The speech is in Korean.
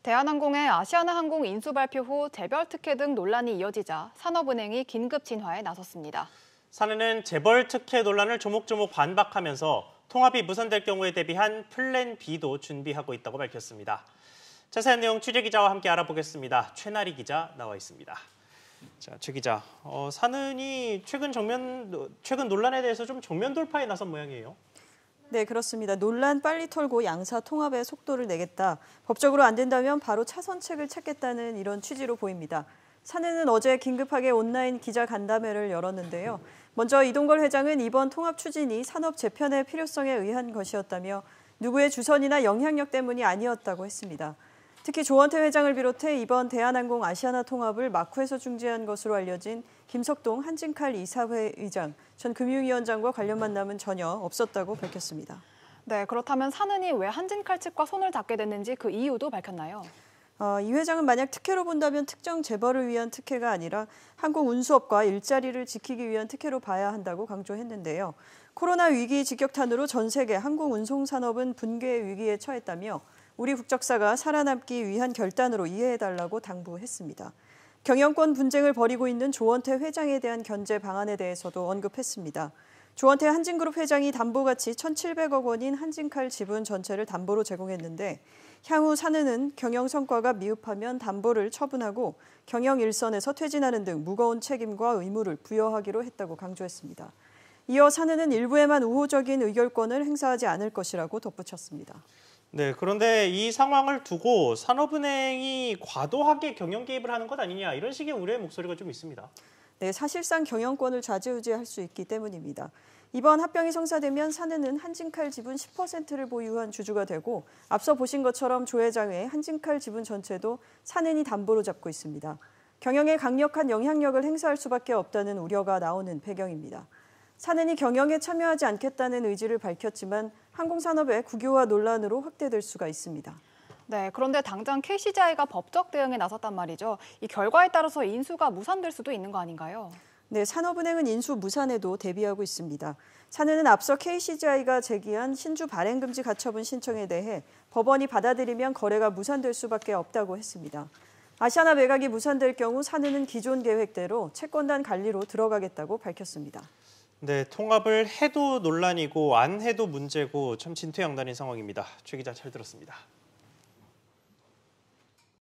대한항공의 아시아나항공 인수 발표 후 재벌 특혜 등 논란이 이어지자 산업은행이 긴급 진화에 나섰습니다. 사내는 재벌 특혜 논란을 조목조목 반박하면서 통합이 무산될 경우에 대비한 플랜 B도 준비하고 있다고 밝혔습니다. 자세한 내용 취재기자와 함께 알아보겠습니다. 최나리 기자 나와 있습니다. 자, 최 기자, 산은이 최근 논란에 대해서 좀 정면 돌파에 나선 모양이에요. 네, 그렇습니다. 논란 빨리 털고 양사 통합에 속도를 내겠다. 법적으로 안 된다면 바로 차선책을 찾겠다는 이런 취지로 보입니다. 산은은 어제 긴급하게 온라인 기자 간담회를 열었는데요. 먼저 이동걸 회장은 이번 통합 추진이 산업 재편의 필요성에 의한 것이었다며 누구의 주선이나 영향력 때문이 아니었다고 했습니다. 특히 조원태 회장을 비롯해 이번 대한항공 아시아나 통합을 마쿠에서 중지한 것으로 알려진 김석동 한진칼 이사회 의장, 전 금융위원장과 관련 만남은 전혀 없었다고 밝혔습니다. 네, 그렇다면 산은이 왜 한진칼 측과 손을 잡게 됐는지 그 이유도 밝혔나요? 이 회장은 만약 특혜로 본다면 특정 재벌을 위한 특혜가 아니라 항공운수업과 일자리를 지키기 위한 특혜로 봐야 한다고 강조했는데요. 코로나 위기 직격탄으로 전 세계 항공운송산업은 붕괴 위기에 처했다며 우리 국적사가 살아남기 위한 결단으로 이해해달라고 당부했습니다. 경영권 분쟁을 벌이고 있는 조원태 회장에 대한 견제 방안에 대해서도 언급했습니다. 조원태 한진그룹 회장이 담보가치 1,700억 원인 한진칼 지분 전체를 담보로 제공했는데 향후 산은은 경영 성과가 미흡하면 담보를 처분하고 경영 일선에서 퇴진하는 등 무거운 책임과 의무를 부여하기로 했다고 강조했습니다. 이어 산은은 일부에만 우호적인 의결권을 행사하지 않을 것이라고 덧붙였습니다. 네, 그런데 이 상황을 두고 산업은행이 과도하게 경영 개입을 하는 것 아니냐 이런 식의 우려의 목소리가 좀 있습니다. 네, 사실상 경영권을 좌지우지할 수 있기 때문입니다. 이번 합병이 성사되면 산은은 한진칼 지분 10%를 보유한 주주가 되고 앞서 보신 것처럼 조 회장의 한진칼 지분 전체도 산은이 담보로 잡고 있습니다. 경영에 강력한 영향력을 행사할 수밖에 없다는 우려가 나오는 배경입니다. 산은이 경영에 참여하지 않겠다는 의지를 밝혔지만 항공산업의 국유화 논란으로 확대될 수가 있습니다. 네, 그런데 당장 KCGI가 법적 대응에 나섰단 말이죠. 이 결과에 따라서 인수가 무산될 수도 있는 거 아닌가요? 네, 산업은행은 인수 무산에도 대비하고 있습니다. 산은은 앞서 KCGI가 제기한 신주 발행금지 가처분 신청에 대해 법원이 받아들이면 거래가 무산될 수밖에 없다고 했습니다. 아시아나 매각이 무산될 경우 산은은 기존 계획대로 채권단 관리로 들어가겠다고 밝혔습니다. 네, 통합을 해도 논란이고 안 해도 문제고 참 진퇴양난인 상황입니다. 최 기자 잘 들었습니다.